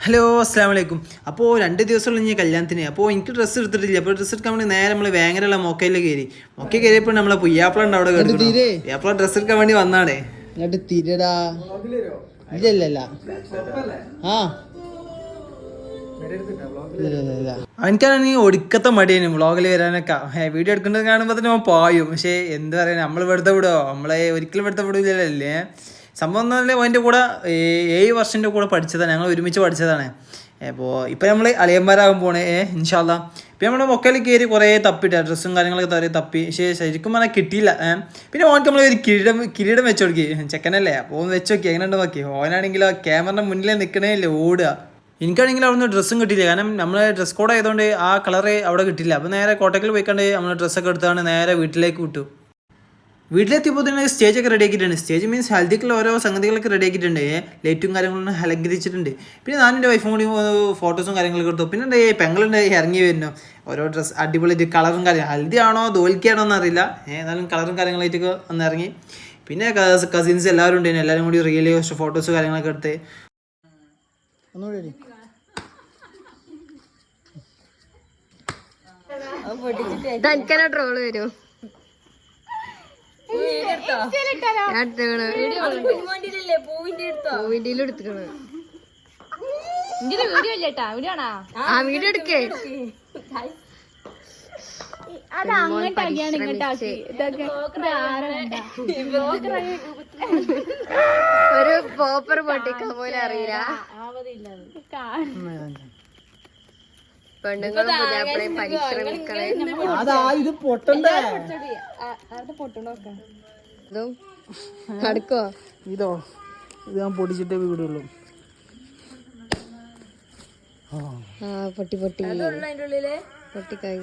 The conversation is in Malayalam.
ഹലോ അസ്സാം വലൈക്കും. അപ്പോൾ 2 ദിവസമുള്ള ഇനി കല്യാണത്തിന്. അപ്പോൾ എനിക്ക് ഡ്രസ്സ് എടുത്തിട്ടില്ല. അപ്പോൾ ഡ്രസ്സ് എടുക്കാൻ വേണ്ടി നേരെ നമ്മൾ വേങ്ങരയുള്ള മൊക്കയിൽ കയറിയപ്പോൾ നമ്മളെ പുയ്യാപ്പിള ഉണ്ട് അവിടെ കയറി. പുയ്യാപ്പിള ഡ്രസ്സ് എടുക്കാൻ വേണ്ടി വന്നാടേ. അവനക്കാണെങ്കിൽ ഒടുക്കത്തെ മടിയാണ് വ്ളോഗിൽ വരാനൊക്കെ. വീഡിയോ എടുക്കേണ്ടത് കാണുമ്പോൾ തന്നെ അവൻ പായും. പക്ഷേ എന്താ പറയുക, നമ്മൾ വെറുതെ വിടുമോ? നമ്മളെ ഒരിക്കലും വെറുതെ വിടില്ലല്ലേ. സംഭവം എന്ന് പറഞ്ഞാൽ അതിൻ്റെ കൂടെ 7 വർഷൻ്റെ കൂടെ പഠിച്ചതാണ്, ഞങ്ങൾ ഒരുമിച്ച് പഠിച്ചതാണ്. അപ്പോൾ ഇപ്പം നമ്മൾ അളിയന്മാരാകും പോണേ ഇൻഷാ അല്ലാ. ഇപ്പം നമ്മുടെ മൊക്കയിൽ കയറി കുറേ തപ്പിട്ട് ഡ്രസ്സും കാര്യങ്ങളൊക്കെ തപ്പി. പക്ഷേ ശരിക്കും പറഞ്ഞാൽ കിട്ടിയില്ല. പിന്നെ ഓനക്ക് നമ്മൾ ഒരു കിരീടം വെച്ച് കൊടുക്കി. ചെക്കനല്ലേ, അപ്പോൾ ഓൻ വെച്ച് നോക്കി എങ്ങനെ ഉണ്ട് നോക്കി. ഓനാണെങ്കിലോ ക്യാമറയുടെ മുന്നിലേ നിൽക്കണേ ഇല്ല, ഓടുക. എനിക്കാണെങ്കിൽ അവിടെ നിന്ന് ഡ്രസ്സും കിട്ടിയില്ല. കാരണം നമ്മൾ ഡ്രസ് കോഡ് ആയതുകൊണ്ട് ആ കളറ് അവിടെ കിട്ടില്ല. അപ്പോൾ നേരെ കോട്ടയ്ക്കൽ പോയിക്കാണ്ട് നമ്മൾ ഡ്രസ്സൊക്കെ എടുത്താണ് നേരെ വീട്ടിലേക്ക് വിട്ടു. വീട്ടിലെത്തിയപ്പോൾ തന്നെ സ്റ്റേജൊക്കെ റെഡി ആക്കിയിട്ടുണ്ട്. സ്റ്റേജ് മീൻസ് ഹൽദിക്കുള്ള ഓരോ സംഗതികളൊക്കെ റെഡി ആക്കിയിട്ടുണ്ട്. ലൈറ്റും കാര്യങ്ങളും അലങ്കരിച്ചിട്ടുണ്ട്. പിന്നെ ഞാനും എൻ്റെ വൈഫും കൂടി ഫോട്ടോസും കാര്യങ്ങളൊക്കെ എടുത്തു. പിന്നെ പെങ്ങളുണ്ട് ഇറങ്ങി വരുന്നു. ഓരോ ഡ്രസ്സ് അടിപൊളി കളറും കാര്യങ്ങളും, ഹൽദി ആണോ ധോൽക്കിയാണോ എന്നറിയില്ല. എന്നാലും കളറും കാര്യങ്ങളായിട്ടൊക്കെ ഒന്ന് ഇറങ്ങി. പിന്നെ കസിൻസ് എല്ലാവരും ഉണ്ടായിരുന്നു. എല്ലാവരും കൂടി റിയലി ഫോട്ടോസ് കാര്യങ്ങളൊക്കെ എടുത്ത് ട്രോള് വരും. വീഡിയോ എടുക്കേ. ഒരു പോപ്പർ പൊട്ടിക്കാൻ പോലും അറിയില്ല. പെണ്ണുങ്ങളും പുതിയാപ്പിളയും പരിശ്രമിക്കളെ. കടക്കോ ഇതോ, ഇത് ഞാൻ പൊടിച്ചിട്ടേ വീടുള്ളൂ. പൊട്ടി പൊട്ടിക്കായി.